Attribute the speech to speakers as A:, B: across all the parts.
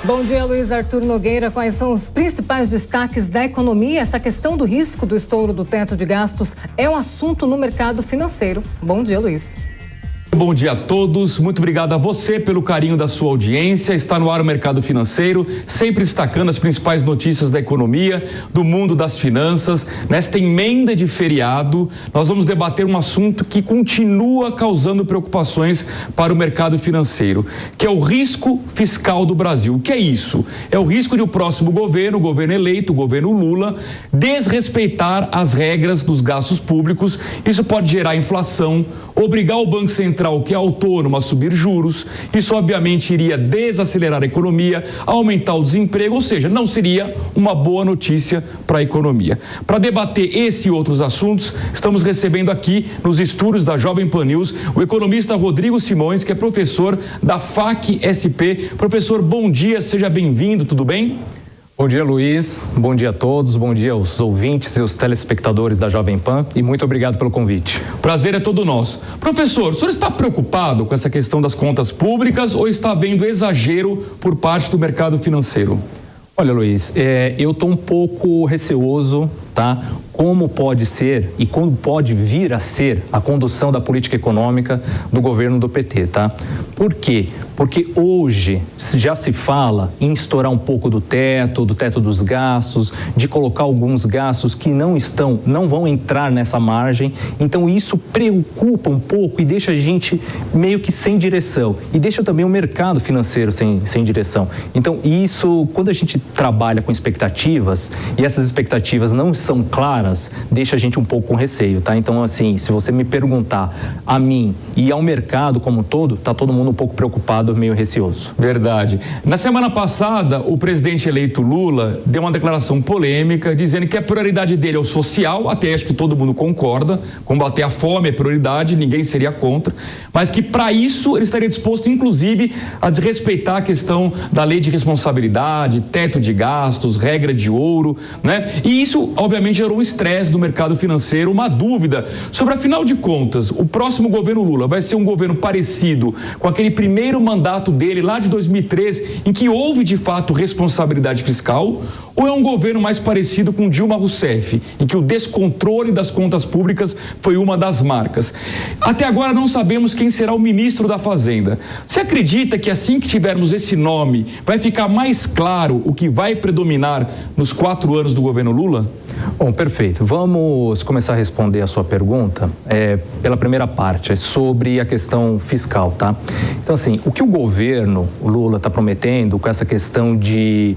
A: Bom dia, Luiz Arthur Nogueira. Quais são os principais destaques da economia? Essa questão do risco do estouro do teto de gastos é um assunto no mercado financeiro. Bom dia, Luiz.
B: Bom dia a todos, muito obrigado a você pelo carinho da sua audiência. Está no ar o Mercado Financeiro, sempre destacando as principais notícias da economia, do mundo das finanças. Nesta emenda de feriado, nós vamos debater um assunto que continua causando preocupações para o mercado financeiro, que é o risco fiscal do Brasil. O que é isso? É o risco de o próximo governo, o governo eleito, o governo Lula, desrespeitar as regras dos gastos públicos. Isso pode gerar inflação, obrigar o Banco Central, que é autônomo, a subir juros. Isso obviamente iria desacelerar a economia, aumentar o desemprego, ou seja, não seria uma boa notícia para a economia. Para debater esse e outros assuntos, estamos recebendo aqui nos estúdios da Jovem Pan News o economista Rodrigo Simões, que é professor da FAC-SP. Professor, bom dia, seja bem-vindo, tudo bem?
C: Bom dia, Luiz. Bom dia a todos. Bom dia aos ouvintes e os telespectadores da Jovem Pan e muito obrigado pelo convite.
B: Prazer é todo nosso. Professor, o senhor está preocupado com essa questão das contas públicas ou está vendo exagero por parte do mercado financeiro?
C: Olha, Luiz, eu estou um pouco receoso, tá? Como pode ser e como pode vir a ser a condução da política econômica do governo do PT, tá? Por quê? Porque hoje já se fala em estourar um pouco do teto dos gastos, de colocar alguns gastos que não vão entrar nessa margem. Então isso preocupa um pouco e deixa a gente meio que sem direção e deixa também o mercado financeiro sem direção. Então isso, quando a gente trabalha com expectativas e essas expectativas não são claras, deixa a gente um pouco com receio, tá? Então assim, se você me perguntar a mim e ao mercado como um todo, tá todo mundo um pouco preocupado, meio receoso.
B: Verdade. Na semana passada, o presidente eleito Lula deu uma declaração polêmica dizendo que a prioridade dele é o social, até acho que todo mundo concorda, combater a fome é prioridade, ninguém seria contra, mas que para isso ele estaria disposto, inclusive, a desrespeitar a questão da lei de responsabilidade, teto de gastos, regra de ouro, né? E isso, obviamente, gerou um estresse do mercado financeiro, uma dúvida sobre, afinal de contas, o próximo governo Lula vai ser um governo parecido com aquele primeiro mandato dele lá de 2013, em que houve de fato responsabilidade fiscal, ou é um governo mais parecido com Dilma Rousseff, em que o descontrole das contas públicas foi uma das marcas? Até agora não sabemos quem será o ministro da Fazenda. Você acredita que assim que tivermos esse nome, vai ficar mais claro o que vai predominar nos 4 anos do governo Lula?
C: Bom, perfeito. Vamos começar a responder a sua pergunta pela primeira parte, sobre a questão fiscal, tá? Então, assim, o que o governo Lula está prometendo com essa questão de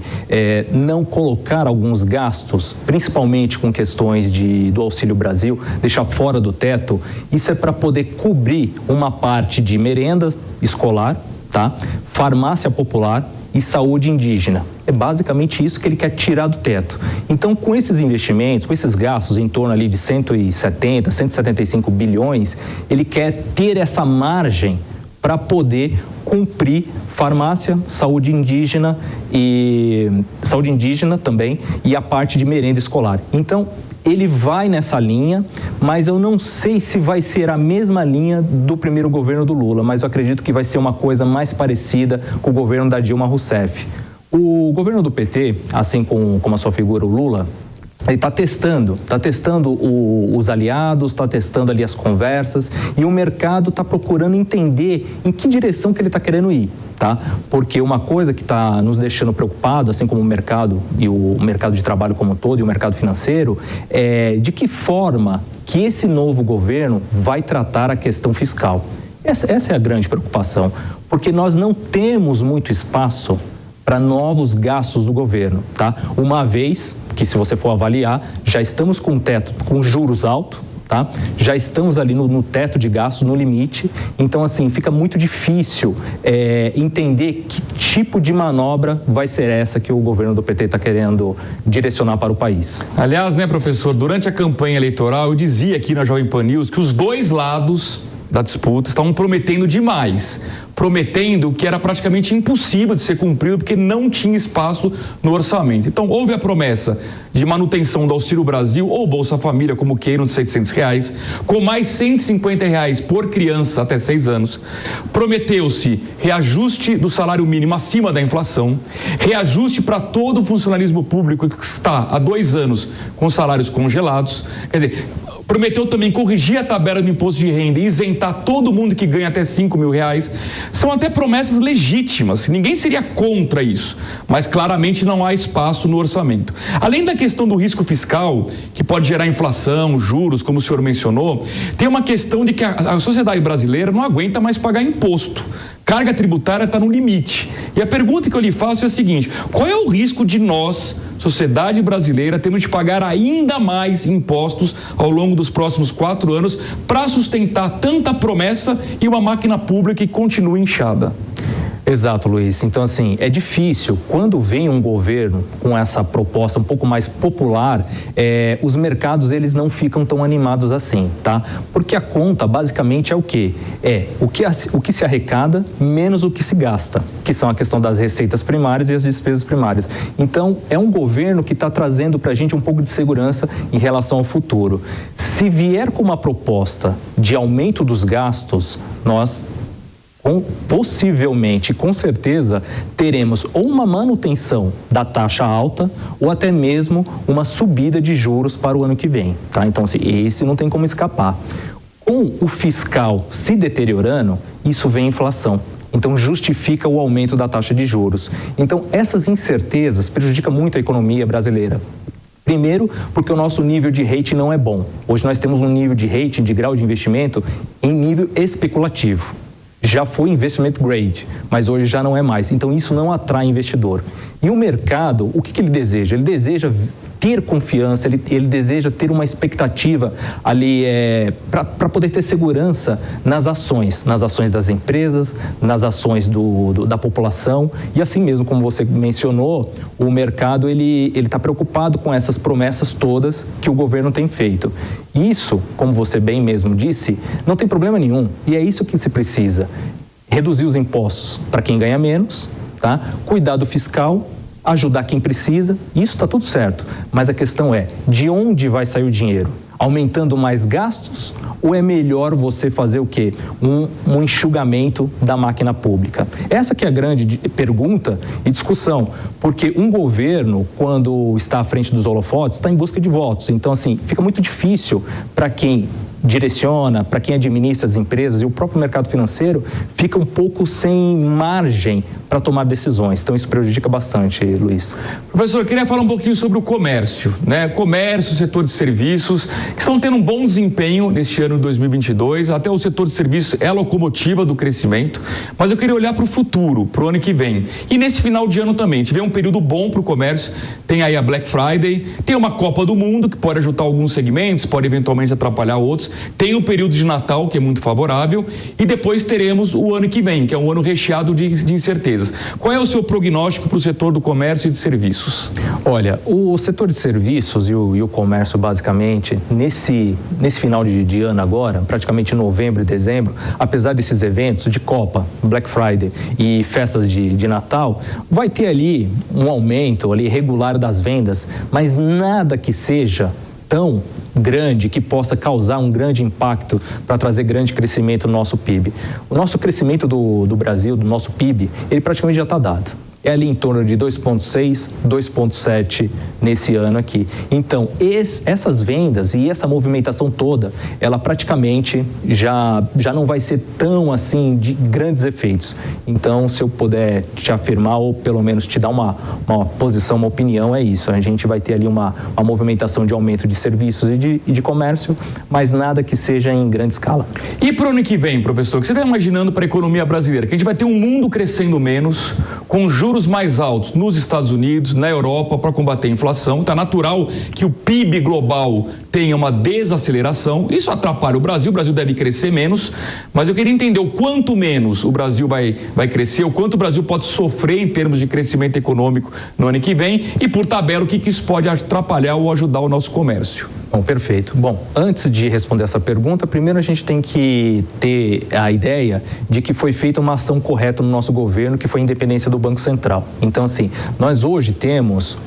C: não colocar alguns gastos, principalmente com questões do Auxílio Brasil, deixar fora do teto, isso é para poder cobrir uma parte de merenda escolar, tá? Farmácia popular e saúde indígena. É basicamente isso que ele quer tirar do teto. Então, com esses investimentos, com esses gastos em torno ali de 170, 175 bilhões, ele quer ter essa margem para poder cumprir farmácia, saúde indígena também e a parte de merenda escolar. Então, ele vai nessa linha, mas eu não sei se vai ser a mesma linha do primeiro governo do Lula, mas eu acredito que vai ser uma coisa mais parecida com o governo da Dilma Rousseff. O governo do PT, assim como a sua figura, o Lula, ele está testando os aliados, está testando ali as conversas e o mercado está procurando entender em que direção que ele está querendo ir, tá? Porque uma coisa que está nos deixando preocupado, assim como o mercado e o mercado de trabalho como um todo e o mercado financeiro, é de que forma que esse novo governo vai tratar a questão fiscal. Essa é a grande preocupação, porque nós não temos muito espaço para novos gastos do governo, tá? Uma vez que, se você for avaliar, já estamos com teto, com juros altos, tá? Já estamos ali no teto de gastos, no limite. Então, assim, fica muito difícil entender que tipo de manobra vai ser essa que o governo do PT está querendo direcionar para o país.
B: Aliás, né, professor, durante a campanha eleitoral, eu dizia aqui na Jovem Pan News que os dois lados da disputa, estavam prometendo demais, prometendo que era praticamente impossível de ser cumprido porque não tinha espaço no orçamento. Então, houve a promessa de manutenção do Auxílio Brasil ou Bolsa Família, como queiram, de R$600, com mais R$150 por criança até 6 anos. Prometeu-se reajuste do salário mínimo acima da inflação, reajuste para todo o funcionalismo público que está há 2 anos com salários congelados. Quer dizer, prometeu também corrigir a tabela do imposto de renda e isentar todo mundo que ganha até R$5.000. São até promessas legítimas, ninguém seria contra isso, mas claramente não há espaço no orçamento. Além da questão do risco fiscal, que pode gerar inflação, juros, como o senhor mencionou, tem uma questão de que a sociedade brasileira não aguenta mais pagar imposto. Carga tributária está no limite. E a pergunta que eu lhe faço é a seguinte: qual é o risco de nós, sociedade brasileira, termos de pagar ainda mais impostos ao longo dos próximos 4 anos para sustentar tanta promessa e uma máquina pública que continua inchada?
C: Exato, Luiz. Então, assim, é difícil. Quando vem um governo com essa proposta um pouco mais popular, os mercados, eles não ficam tão animados assim, tá? Porque a conta, basicamente, é o quê? O que se arrecada menos o que se gasta, que são a questão das receitas primárias e as despesas primárias. Então, é um governo que está trazendo para a gente um pouco de segurança em relação ao futuro. Se vier com uma proposta de aumento dos gastos, nós possivelmente, com certeza, teremos ou uma manutenção da taxa alta ou até mesmo uma subida de juros para o ano que vem, tá? Então, assim, esse não tem como escapar. Com o fiscal se deteriorando, isso vem inflação. Então, justifica o aumento da taxa de juros. Então, essas incertezas prejudicam muito a economia brasileira. Primeiro, porque o nosso nível de rating não é bom. Hoje nós temos um nível de rating, de grau de investimento, em nível especulativo. Já foi investment grade, mas hoje já não é mais. Então, isso não atrai investidor. E o mercado, o que ele deseja? Ele deseja ter confiança, ele deseja ter uma expectativa ali para poder ter segurança nas ações das empresas, nas ações da população. E assim mesmo, como você mencionou, o mercado ele está preocupado com essas promessas todas que o governo tem feito. Isso, como você bem mesmo disse, não tem problema nenhum. E é isso que se precisa. Reduzir os impostos para quem ganha menos, tá? Cuidado fiscal, ajudar quem precisa, isso está tudo certo. Mas a questão é, de onde vai sair o dinheiro? Aumentando mais gastos ou é melhor você fazer o quê? Um enxugamento da máquina pública? Essa que é a grande pergunta e discussão, porque um governo, quando está à frente dos holofotes, está em busca de votos. Então, assim, fica muito difícil para quem direciona, para quem administra as empresas e o próprio mercado financeiro, fica um pouco sem margem para tomar decisões. Então, isso prejudica bastante, Luiz.
B: Professor, eu queria falar um pouquinho sobre o comércio, né? Comércio, setor de serviços, que estão tendo um bom desempenho neste ano de 2022. Até o setor de serviços é a locomotiva do crescimento. Mas eu queria olhar para o futuro, para o ano que vem. E nesse final de ano também. Tivemos um período bom para o comércio. Tem aí a Black Friday, tem uma Copa do Mundo, que pode ajudar alguns segmentos, pode eventualmente atrapalhar outros. Tem o período de Natal, que é muito favorável. E depois teremos o ano que vem, que é um ano recheado de incertezas. Qual é o seu prognóstico para o setor do comércio e de serviços?
C: Olha, o setor de serviços e o comércio, basicamente, nesse final de ano agora, praticamente novembro e dezembro, apesar desses eventos de Copa, Black Friday e festas de Natal, vai ter ali um aumento ali regular das vendas, mas nada que seja tão grande que possa causar um grande impacto para trazer grande crescimento no nosso PIB. O nosso crescimento do Brasil, do nosso PIB, ele praticamente já está dado. É ali em torno de 2,6, 2,7 nesse ano aqui. Então, essas vendas e essa movimentação toda, ela praticamente já não vai ser tão assim de grandes efeitos. Então, se eu puder te afirmar ou pelo menos te dar uma posição, uma opinião, é isso. A gente vai ter ali uma movimentação de aumento de serviços e de comércio, mas nada que seja em grande escala.
B: E para o ano que vem, professor, o que você está imaginando para a economia brasileira? Que a gente vai ter um mundo crescendo menos, com juros mais altos nos Estados Unidos, na Europa, para combater a inflação. Está natural que o PIB global tenha uma desaceleração. Isso atrapalha o Brasil deve crescer menos, mas eu queria entender o quanto menos o Brasil vai crescer, o quanto o Brasil pode sofrer em termos de crescimento econômico no ano que vem e, por tabela, o que isso pode atrapalhar ou ajudar o nosso comércio.
C: Bom, perfeito. Bom, antes de responder essa pergunta, primeiro a gente tem que ter a ideia de que foi feita uma ação correta no nosso governo, que foi a independência do Banco Central. Então, assim, nós hoje temos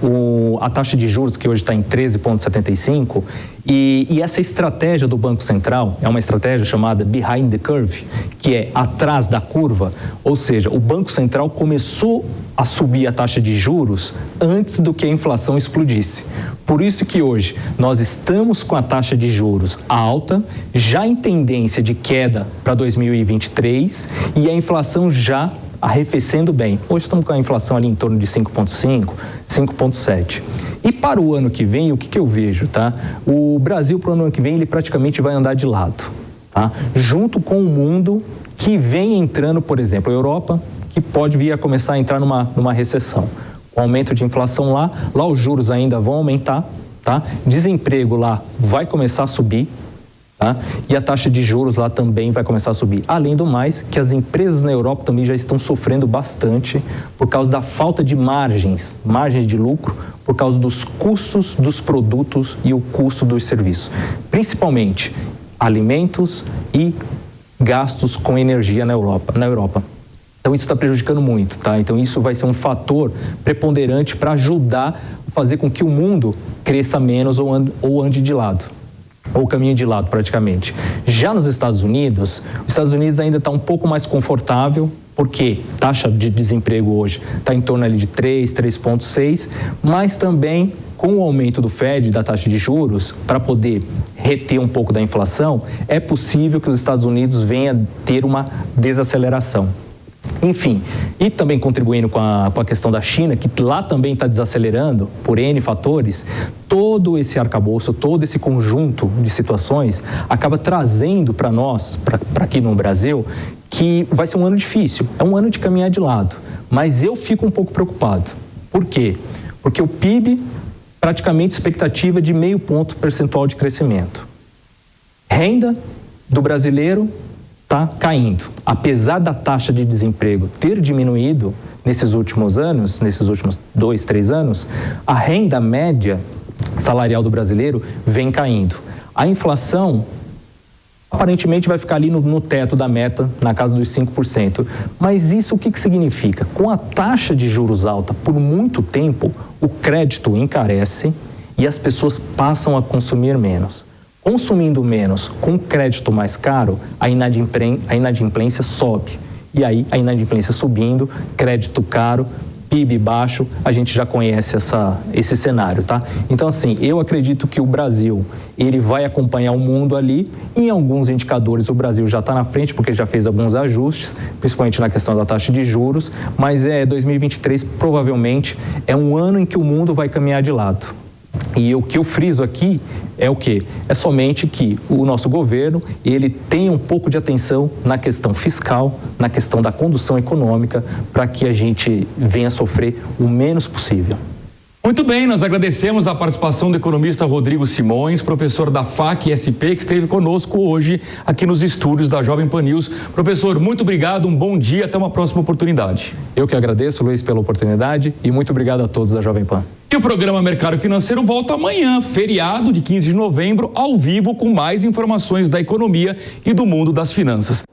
C: a taxa de juros que hoje está em 13,75 e essa estratégia do Banco Central é uma estratégia chamada behind the curve, que é atrás da curva, ou seja, o Banco Central começou a subir a taxa de juros antes do que a inflação explodisse. Por isso que hoje nós estamos com a taxa de juros alta, já em tendência de queda para 2023 e a inflação já arrefecendo bem. Hoje estamos com a inflação ali em torno de 5,5, 5,7. E para o ano que vem, o que eu vejo, tá? O Brasil para o ano que vem, ele praticamente vai andar de lado, tá? Junto com o mundo que vem entrando, por exemplo, a Europa, que pode vir a começar a entrar numa recessão. Com o aumento de inflação lá os juros ainda vão aumentar, tá? Desemprego lá vai começar a subir, tá? E a taxa de juros lá também vai começar a subir. Além do mais, que as empresas na Europa também já estão sofrendo bastante por causa da falta de margens de lucro, por causa dos custos dos produtos e o custo dos serviços. Principalmente alimentos e gastos com energia na Europa. Então, isso está prejudicando muito, tá? Então, isso vai ser um fator preponderante para ajudar a fazer com que o mundo cresça menos ou ande de lado, ou caminhe de lado, praticamente. Já nos Estados Unidos, os Estados Unidos ainda está um pouco mais confortável, porque taxa de desemprego hoje está em torno ali de 3,6, mas também com o aumento do Fed, da taxa de juros, para poder reter um pouco da inflação, é possível que os Estados Unidos venham ter uma desaceleração. Enfim, e também contribuindo com a questão da China, que lá também está desacelerando por N fatores, todo esse arcabouço, todo esse conjunto de situações acaba trazendo para nós, para aqui no Brasil, que vai ser um ano difícil, é um ano de caminhar de lado, mas eu fico um pouco preocupado. Por quê? Porque o PIB, praticamente expectativa de 0,5 ponto percentual de crescimento. Renda do brasileiro está caindo. Apesar da taxa de desemprego ter diminuído nesses últimos anos, nesses últimos 2, 3 anos, a renda média salarial do brasileiro vem caindo. A inflação aparentemente vai ficar ali no teto da meta, na casa dos 5%. Mas isso o que significa? Com a taxa de juros alta por muito tempo, o crédito encarece e as pessoas passam a consumir menos. Consumindo menos, com crédito mais caro, a inadimplência sobe. E aí, a inadimplência subindo, crédito caro, PIB baixo, a gente já conhece esse cenário, tá? Então, assim, eu acredito que o Brasil, ele vai acompanhar o mundo ali. Em alguns indicadores, o Brasil já está na frente, porque já fez alguns ajustes, principalmente na questão da taxa de juros, mas 2023 provavelmente é um ano em que o mundo vai caminhar de lado. E o que eu friso aqui é o quê? É somente que o nosso governo, ele tenha um pouco de atenção na questão fiscal, na questão da condução econômica, para que a gente venha sofrer o menos possível.
B: Muito bem, nós agradecemos a participação do economista Rodrigo Simões, professor da FAC-SP, que esteve conosco hoje aqui nos estúdios da Jovem Pan News. Professor, muito obrigado, um bom dia, até uma próxima oportunidade.
C: Eu que agradeço, Luiz, pela oportunidade e muito obrigado a todos da Jovem Pan.
B: E o programa Mercado Financeiro volta amanhã, feriado de 15 de novembro, ao vivo, com mais informações da economia e do mundo das finanças.